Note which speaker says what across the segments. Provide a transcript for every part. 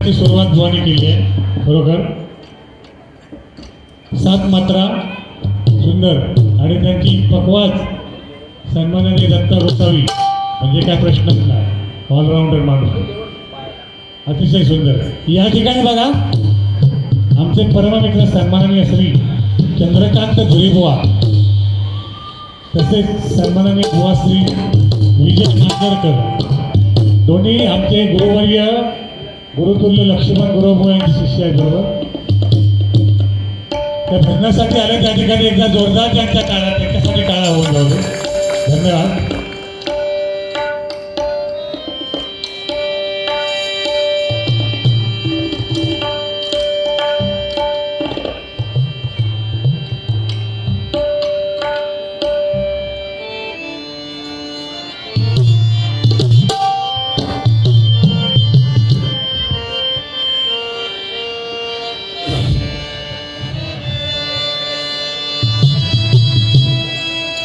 Speaker 1: सन्मानाची सुरुवात बुवानी केली आहे. बरोबर 7 मात्रा सुंदर आणि त्यांची पकवाज सन्मानाने दत्ता गोसावी म्हणजे काय प्रश्नच नाही. ऑलराऊंडर माणूस अतिशय सुंदर. या ठिकाणी बघा आमचे परममित्र सन्माननीय श्री चंद्रकांत धुरीबुवा तसेच सन्माननीय बुवा श्री विजय नागरकर दोन्ही आमचे गुरुवर्य गुरुतुल्य लक्ष्मण गुरुबुवा यांचे शिष्य आहेत. बरोबर त्या भजनासाठी आले त्या ठिकाणी एकदा जोरदार त्यांच्या काळात त्याच्यासाठी काळा होऊन जाऊ. धन्यवाद.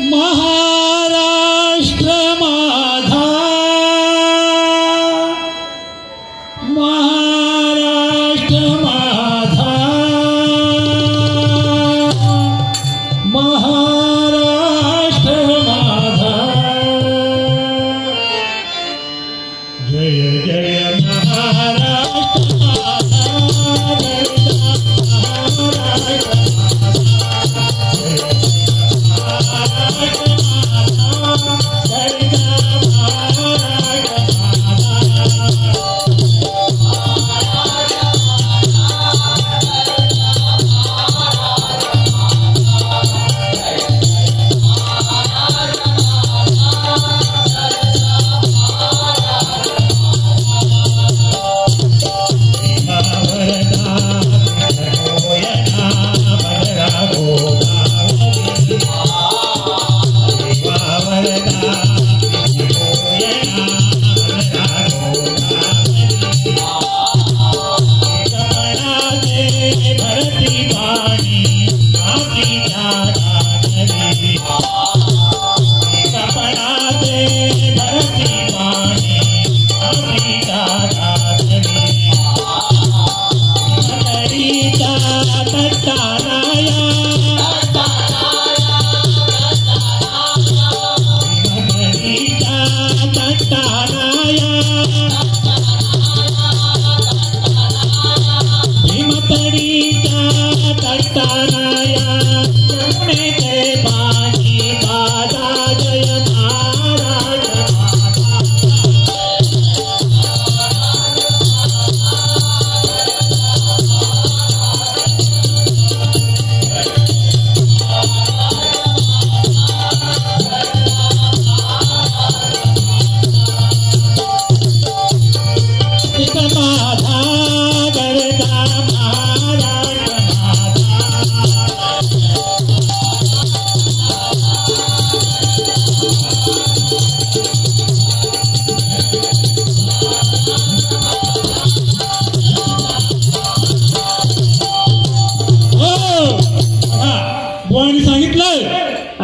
Speaker 2: महाराष्ट्र माझा महाराष्ट्र माझा महाराष्ट्र माझा जय जय महाराष्ट्र माझा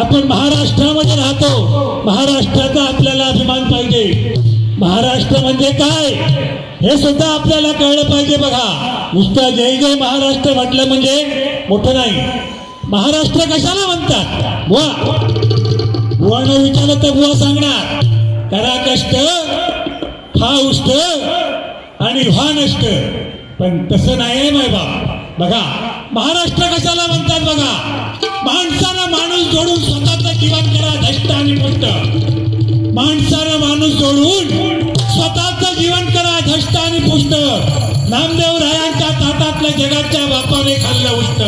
Speaker 2: आपण महाराष्ट्रामध्ये राहतो. महाराष्ट्राचा आपल्याला अभिमान पाहिजे. महाराष्ट्र म्हणजे काय हे सुद्धा आपल्याला कळलं पाहिजे. बघा नुसतं जय जय महाराष्ट्र म्हटलं म्हणजे मोठं नाही. महाराष्ट्र कशाला म्हणतात? बुवानं विचारलं तर बुवा सांगणार करा कष्ट खा उष्ट आणि व्हा नष्ट. पण तसं नाही माय बाप. बघा महाराष्ट्र कशाला म्हणतात? बघा माणसानं माणूस जोडून स्वतःचं जीवन करा धष्ट आणि पुष्ट. माणसानं माणूस जोडून स्वतःचं जीवन करा धष्ट आणि पुष्ट. नामदेव रायांच्या ताटातल्या जगाच्या बापाने खाल्लं उष्ट.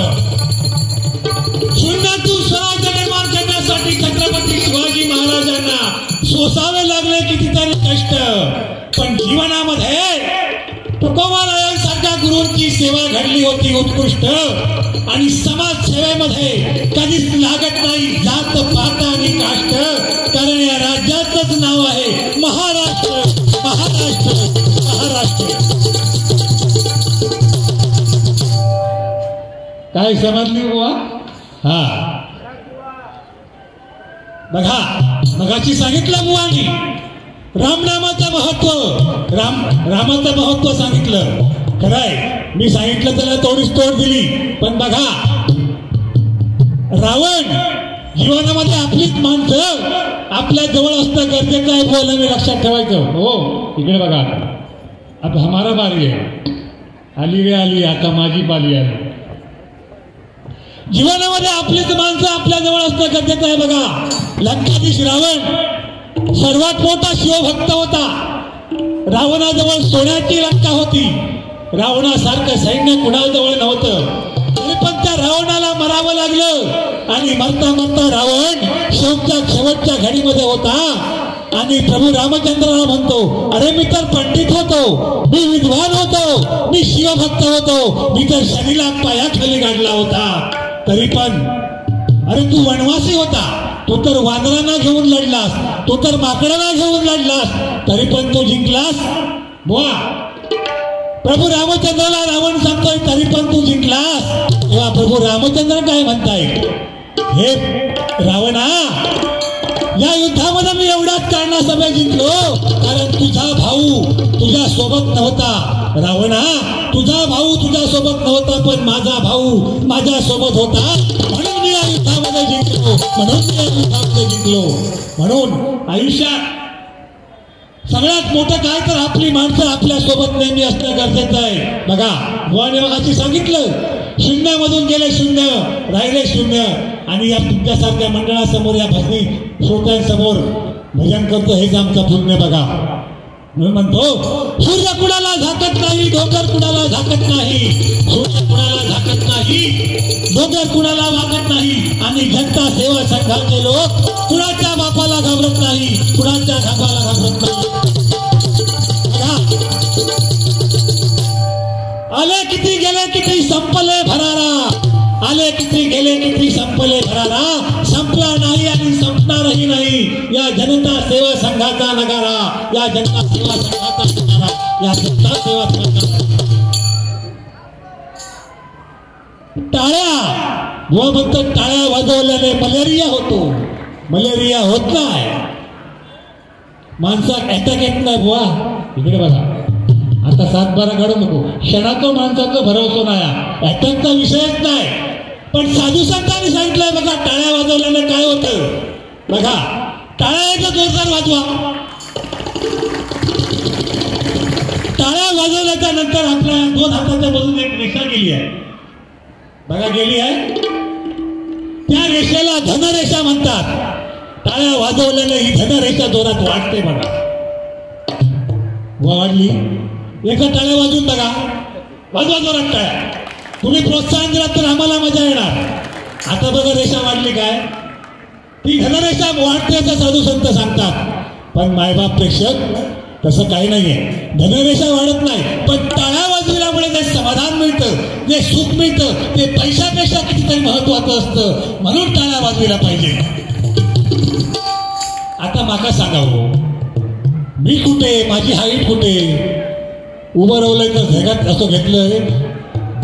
Speaker 2: शून्यातून स्वराज्य निर्माण करण्यासाठी छत्रपती शिवाजी महाराजांना सोसावे लागले कितीतरी कष्ट. पण जीवनामध्ये तुकोबारायांसारख्या गुरूंची सेवा घडली होती उत्कृष्ट. आणि समाज सेवेमध्ये कधीच लागत नाही जात पात आणि काष्ट. कारण या राज्याचंच नाव आहे महाराष्ट्र. महाराष्ट्र महाराष्ट्र. काय समजली बुवा? हा बघा मगाशी सांगितलं बुवानी रामनामाचं महत्व. रामाचं महत्व सांगितलं. खरंय, मी सांगितलं त्याला तोडीस तोड दिली. पण बघा, रावण जीवनामध्ये आपलीच माणसं आपल्या जवळ असणं गरजेचं आहे. बोला, मी लक्षात ठेवायचं. हो, इकडे बघा, अब हमारा बारी आहे. आली रे आली, आता माझी बारी आली. जीवनामध्ये आपलीच माणसं आपल्या जवळ असणं गरजेचं आहे. बघा, लंकाधीश रावण सर्वात मोठा शिवभक्त होता. रावणाजवळ सोन्याची लंका होती. रावणासारखं सैन्य कुणाजवळ नव्हतं. तरी पण त्या रावणाला मरावं लागलं आणि मरता मरता रावण शेवटच्या घडीमध्ये होता. आणि प्रभू रामचंद्राला म्हणतो, अरे मी तर पंडित होतो, मी विद्वान होतो, मी शिवभक्त होतो, मी तर शनीला पायाखाली गाडला होता. तरी पण अरे तू वनवासी होता, तू तर वानरांना घेऊन लढलास, तू तर माकडाला घेऊन लढलास, तरी पण तू जिंकलास. बुवा, प्रभू रामचंद्राला रावण सांगतोय तरी पण तू जिंकलास. तेव्हा प्रभू रामचंद्र काय म्हणताय, हे रावणा, या युद्धामध्ये मी एवढ्याच कारणासमोर जिंकलो कारण तुझा भाऊ तुझ्या सोबत नव्हता. रावणा, तुझा भाऊ तुझ्या सोबत नव्हता, पण माझा भाऊ माझ्या सोबत होता, म्हणून मी या युद्धामध्ये जिंकलो. म्हणून आयुष्यात सगळ्यात मोठं काय तर आपली माणसं आपल्या सोबत नेहमी असणं गरजेचं आहे. बघा, बुवाने मगाशी सांगितलं, शून्यामधून गेले शून्य, राहिले शून्य. आणि या तुमच्यासारख्या मंडळासमोर, या भजनी श्रोत्यांसमोर भजन करतो, हेच आमचं पुण्य. बघा, म्हणून म्हणतो, सूर्य कुणाला झाकत नाही, डोंगर कुणाला झाकत नाही, सूर्य कुणाला झाकत नाही, डोंगर कुणाला वागत नाही. आणि जनता सेवा संघाचे लोक कुणाच्या बापाला घाबरत नाही, कुणाच्या घाबाला घाबरत नाही. आले किती गेले किती संपले भरारा, आले किती गेले किती संपले भरारा, संपला नाही आणि संपणारही नाही या जनता सेवा संघाचा नगारा, या जनता सेवा संघाचा नगारा, या जनता सेवा संघाचा. टाळ्या, व म्हणतो टाळ्या वाजवल्याने मलेरिया होतो, मलेरिया होत नाही. माणसा अटॅक येत नाही. बुवा, इकडे बघा, आता 7-12 काढू नको, क्षणाचं माणसाचं भरवतो नाही, अटॅकचा विषयच नाही. पण साधू संतांनी सांगितलंय बघा, टाळ्या वाजवल्याने काय होतं. बघा, टाळ्या एकदा जोरदार वाजवा. टाळ्या वाजवल्याच्या नंतर आपल्या 2 हाताच्या बाजूने एक रेषा गेली आहे. बघा, गेली आहे, त्या रेषेला धनरेषा म्हणतात. टाळ्या वाजवल्याने ही धनरेषा जोरात वाढते. बघा, वाढली. एका टाळ्या वाजून बघा, वाजवा जोरात टाळ्या. तुम्ही प्रोत्साहन दिलात तर आम्हाला मजा येणार. आता बघा, रेषा वाढली काय, ती धनरेषा वाढते असं साधू संत सांगतात. पण मायबाप प्रेक्षक तसं काही नाहीये, धनरेषा वाढत नाही. पण टाळ्या वाजविल्यामुळे जे समाधान मिळतं, जे सुख मिळतं, ते पैशापेक्षा कितीतरी महत्वाचं असतं. म्हणून टाळ्या वाजविल्या पाहिजे. आता माका सांगावं, मी कुठे, माझी हाईट कुठे, उभं रावलंय तर झेगात असं घेतलंय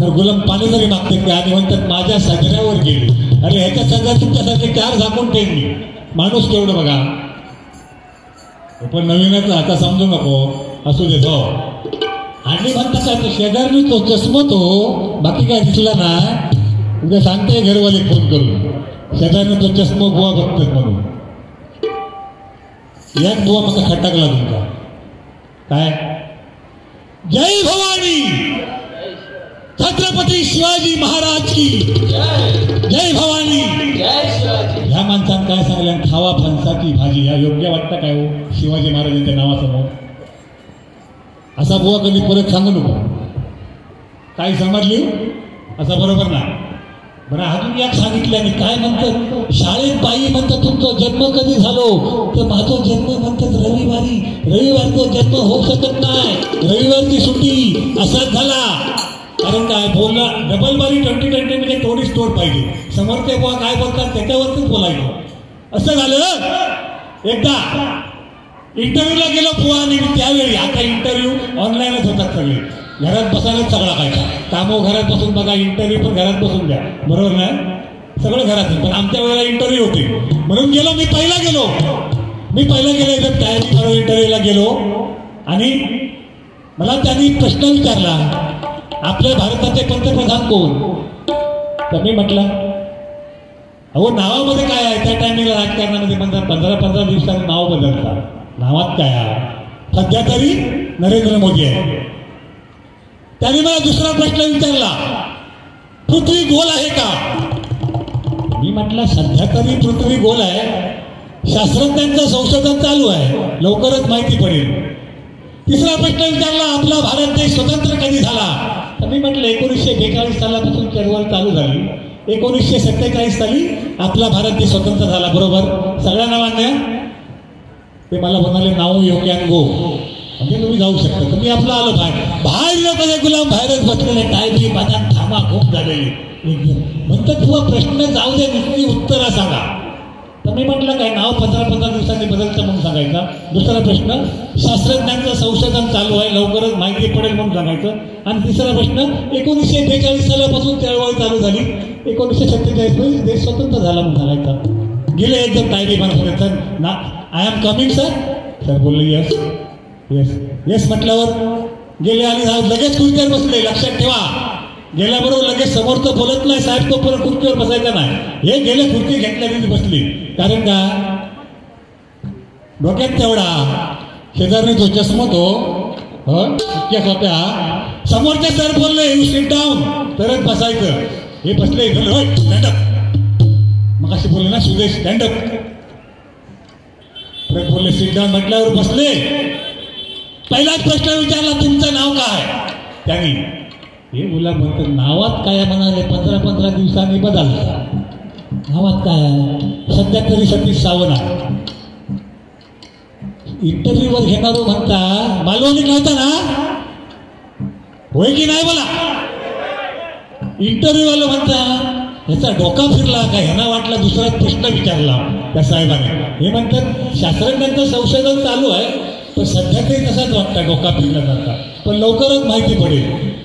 Speaker 2: तर गुलाम पाणी जरी मागते ते आणि म्हणतात माझ्या सगळ्यावर गेली. अरे ह्याच्या सगळ्यात तुमच्यासारखे 4 झाकून ठेवली. माणूस केवढं बघा. पण नवीनच आता समजू नको, असू दे तो. आणि म्हणतात काय, शेजारी तो चष्मा, तो बाकी काय दिसला ना, उद्या सांगते घरवाले फोन करून, शेजारीने तो चष्मा बुवा बघतात म्हणून. याच बुवा मग खटकला तुमचा काय. जय भवानी, छत्रपती शिवाजी महाराज की जय भवानी. ह्या माणसानं काय सांगलं, खावा फणसाची भाजी. ह्या योग्य वाटतं काय हो शिवाजी महाराजांच्या नावासमोर? असा बुवा कधी परत सांगू नको. काय समजली? असं बरोबर नाही. बरं, अजून एक सांगितल्याने काय म्हणतात, शाळेत बाई म्हणतात तुमचा जन्म कधी झालो, तर माझा जन्म म्हणतात रविवारी. रविवारचा जन्म होऊ शकत नाही, रविवारची सुट्टी. असाच झाला. कारण काय बोलला, डबल बारी 2020 म्हणजे थोडीच तोड पाहिजे. समोरचे बुवा काय बोलतात त्याच्यावरतीच बोलायचं. असं झालं. एकदा इंटरव्ह्यूला गेलो बुवा, आणि त्यावेळी, आता इंटरव्ह्यू ऑनलाईनच होतात सगळे, घरात बसायलाच सगळा काय कामं घरात बसून बघा, इंटरव्ह्यू पण घरात बसून द्या, बरोबर नाही? सगळं घरात. पण आमच्या वेळेला इंटरव्ह्यू होते म्हणून गेलो. मी पहिला गेलो एकदम तयारी करून इंटरव्ह्यूला गेलो. आणि मला त्यांनी प्रश्न विचारला, आपल्या भारताचे पंतप्रधान कोण? तर मी म्हटलं अहो नावामध्ये काय आहे? त्या टायमिंगला राजकारणामध्ये 15 दिवसांनी नाव बदलतात. नावात काय आहे? सध्या तरी नरेंद्र मोदी आहे. त्याने मला दुसरा प्रश्न विचारला, पृथ्वी गोल आहे का? मी म्हटलं सध्या तरी पृथ्वी गोल आहे, शास्त्रज्ञांचं संशोधन चालू आहे, लवकरच माहिती पडेल. तिसरा प्रश्न विचारला, आपला भारत देश स्वतंत्र कधी झाला? तर मी म्हटलं 1942 सालापासून चळवळ चालू झाली, 1947 साली आपला भारत देश स्वतंत्र झाला. बरोबर, सगळ्यांना मान्य? ते मला म्हणाले नाव यू कॅन गो, म्हणजे तुम्ही जाऊ शकता. तुम्ही आपलं आलो बाहेर कधी गुलाम बाहेरच बसलेले, काय बी माझा थांबा खूप झालेली. म्हणतात तुला प्रश्न जाऊ दे, नुसती उत्तरं सांगा. तर मी म्हटलं काय नाव 15 दिवसांनी बदलतं म्हणून सांगायचा. दुसरा प्रश्न, शास्त्रज्ञांचं संशोधन चालू आहे, लवकरच माहिती पडेल म्हणून सांगायचं. आणि तिसरा प्रश्न, 1942 सालापासून चळवळ चालू झाली, 1947 देश स्वतंत्र झाला म्हणून सांगायचा. गेले एकदम काय बी म्हणत ना, I am coming sir. Sir बोलले यस येस येस म्हटल्यावर गेले आणि लगेच खुर्चीवर बसले. लक्षात ठेवा, गेल्याबरोबर लगेच समोरचं बोलत नाही साहेब, तो परत खुर्चीवर बसायचा नाही. हे गेले खुर्ची घेतल्याने बसली. कारण का डोक्यात तेवढा शेजारने जो चष्मा तो इतक्या होत्या. समोरच्या सर बोलले यू सिट डाऊन, तरच बसायचं. हे बसले स्टँडअप. मग असे बोलले ना सुदेश स्टँडअप. परत बोलले सिट डाऊन म्हटल्यावर बसले. पहिलाच प्रश्न विचारला, तुमचं नाव काय? त्यांनी हे मुला म्हणतात नावात काय म्हणाले, 15 दिवसांनी बदललं. नावात काय आहे? सध्या तरी सतीश सावंत आहे. इंटरव्ह्यूवर घेणारो म्हणता मालवणी नव्हता ना, होय की नाही? बोला. इंटरव्ह्यू वाला म्हणता ह्याचा डोका फिरला का, ह्यांना वाटला दुसरा प्रश्न विचारला त्या साहेबाने. हे म्हणतात शास्त्रज्ञांचं संशोधन चालू आहे, पण सध्या तरी तसाच वाटतं डोका फिरल्यासारखा, पण लवकरच माहिती पडेल.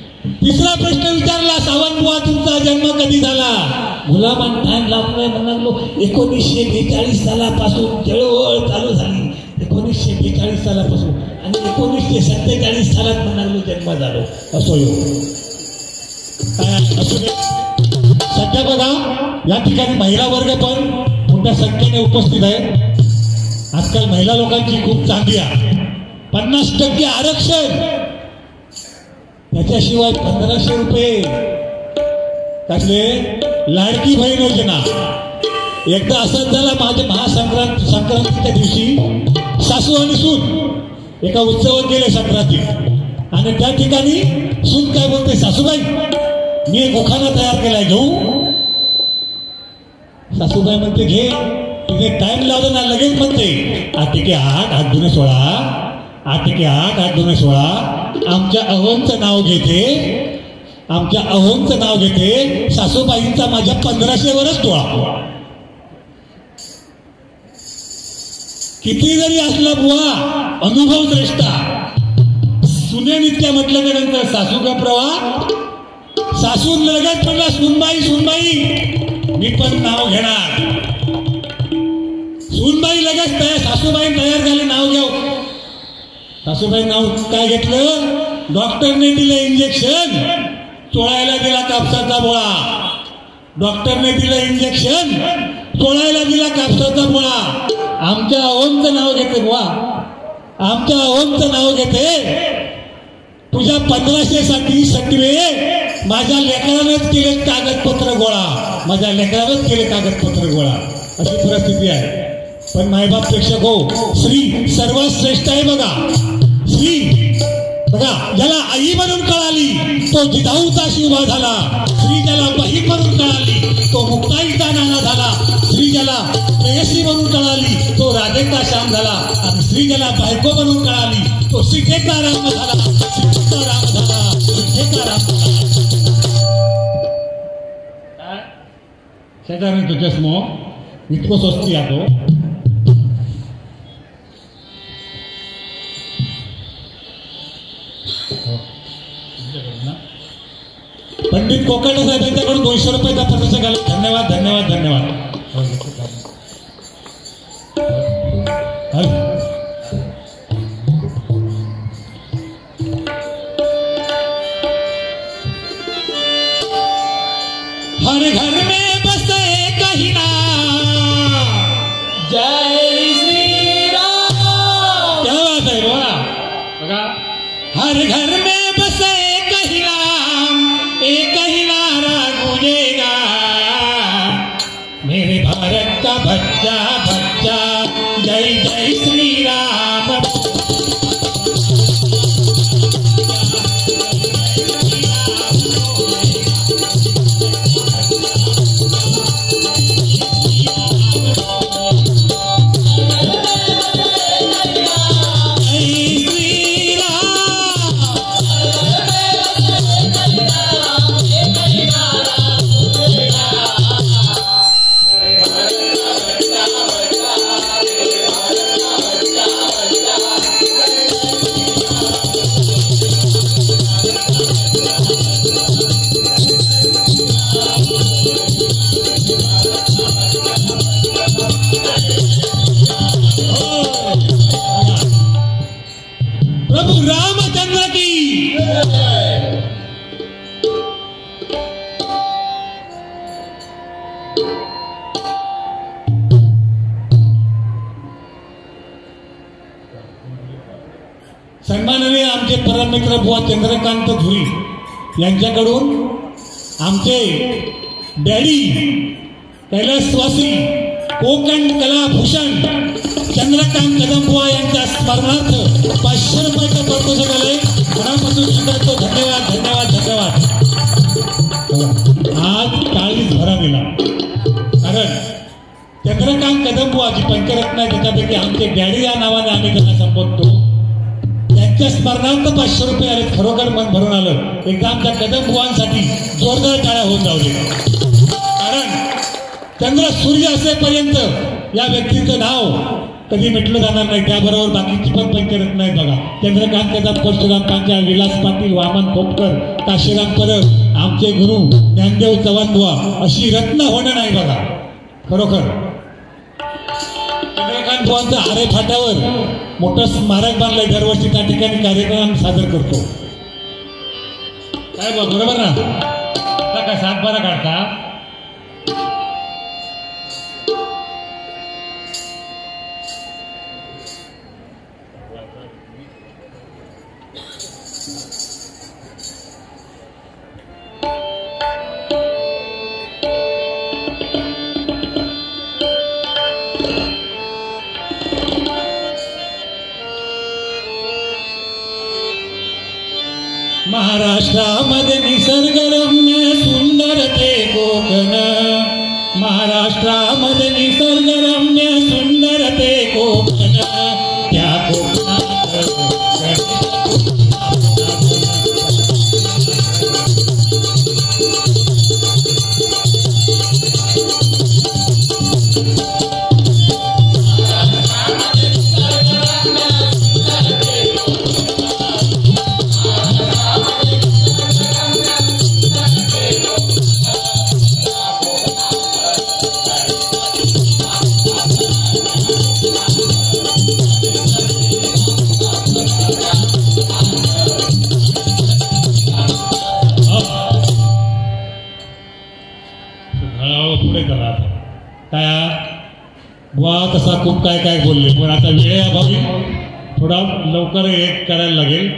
Speaker 2: तिसरा प्रश्न विचारला, सावंत बुवा तुमचा जन्म कधी झाला? गुलामान टाइम लागलाय म्हणालो, 1942 सालापासून चळवळ चालू झाली, 1942 सालापासून, आणि 1947 सालात म्हणालो जन्म झालो. असो काय असू दे. सध्या बघा या ठिकाणी महिला वर्ग पण मोठ्या संख्येने उपस्थित आहे. आजकाल महिला लोकांची खूप चांगली आहे. 50% आरक्षण, त्याच्याशिवाय 1500 रुपये कसले लाडकी बहीण योजना. एकदा असंच झाला, माझ्या संक्रांतीच्या दिवशी सासू आणि सून एका उत्सवात गेले संक्रांती, आणि त्या ठिकाणी सून काय बोलते, सासूबाई मी एक उखाणा तयार केलाय, घेऊ? सासूबाई म्हणते घे. तिथे टाइम लावला ना, लगेच म्हणते 8 8 2 16, 8 8 2 16. आमच्या अहोंचं नाव घेते, आमच्या अहोंचं नाव घेते. सासूबाईंचा माझ्या 1500 वरच डोळा. किती जरी असला बुवा अनुभव श्रेष्ठा. सुनेन इतक्या म्हटल्याच्या नंतर सासू का प्रवाह. सासून लगेच म्हणला सुनबाई सुनबाई मी पण नाव घेणार. सुनबाई लगेच सासूबाई तयार झाले, नाव घ्याव. सासूबाई नाव काय घेतलं? डॉक्टरने दिलं इंजेक्शन, चोळायला दिला कापसाचा बोळा. डॉक्टरने दिलं इंजेक्शन, चोळायला दिला कापसाचा बोळा. आमच्या अहोंचं नाव घेते बुवा, आमच्या अहोंचं नाव घेते. तुझ्या 1500 साठी सटवे माझ्या लेकरानंच केले कागदपत्र गोळा, माझ्या लेकरानंच केले कागदपत्र गोळा. अशी परिस्थिती आहे. पण मायबाप प्रेक्षक हो, स्त्री सर्वात श्रेष्ठ आहे. बघा स्त्री बघा, ज्याला आई म्हणून कळाली तो जिजाऊचा उभा झाला. स्त्री ज्याला बहीण म्हणून कळाली तो मुक्ताईचा नाना झाला. स्त्री ज्याला प्रेयसी म्हणून कळाली तो राधेचा श्याम झाला. आणि स्त्री ज्याला बायको म्हणून कळाली तो सीतेचा राम झाला. सीतेचा राम झाला, सीतेचा राम झाला. शेजारी तो चष्मो इतको स्वस्ती आतो. पंडित कोकणे साहेब यांच्याकडून 200 रुपयाचा प्रदर्शक आला. धन्यवाद धन्यवाद धन्यवाद. परममित्र बुवा चंद्रकांत धुरी यांच्याकडून आमचे डॅडी कैलासवासी कोकण कलाभूषण चंद्रकांत कदम बुवा यांच्या स्मरणार्थ 500 रुपयाचं प्रपोजल आलंय. मनापासून स्वीकारतो. धन्यवाद धन्यवाद धन्यवाद. आज 40 भरा दिला. कारण चंद्रकांत कदम बुवा जी पंचरत्न आहे त्याच्यापैकी आमचे डॅडी या नावाने आम्ही त्यांना संबोधतो. त्यांच्या स्मरणार्थ 500 रुपये आले. खरोखर मन भरून आलं. एकदा आमच्या कदम बुवांसाठी जोरदार टाळ्या होऊन जाऊ दे. कारण चंद्र सूर्य असेपर्यंत या व्यक्तीचं नाव कधी मिटलं जाणार नाही. त्याबरोबर बाकीची पण पंचरत्न आहेत बघा. चंद्रकांत कदम, परशुराम पांचाळ, विलास पाटील, वामन खोपकर, काशीराम परब, आमचे गुरु ज्ञानदेव चव्हाण बुवा अशी रत्न होणं नाही बघा. खरोखर चंद्रकांत बुवांचं आरे फाट्यावर मोठं स्मारक बांधलंय. दरवर्षी त्या ठिकाणी कार्यक्रम सादर करतो. काय बरोबर ना? काय 7-12 काढता? महाराष्ट्रामध्ये निसर्गरम्य सुंदर ते कोकण. महाराष्ट्रामध्ये निसर्गरम्य सुंदर ते कोकण. त्या कोकणात बुवा तसा खूप काय काय बोलले. पण आता वेळेअभावी थोडा लवकर एक करायला लागेल.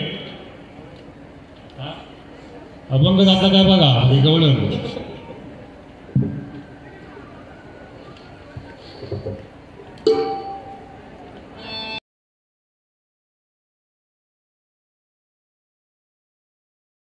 Speaker 2: अभंग जाता काय बघा हे गवळण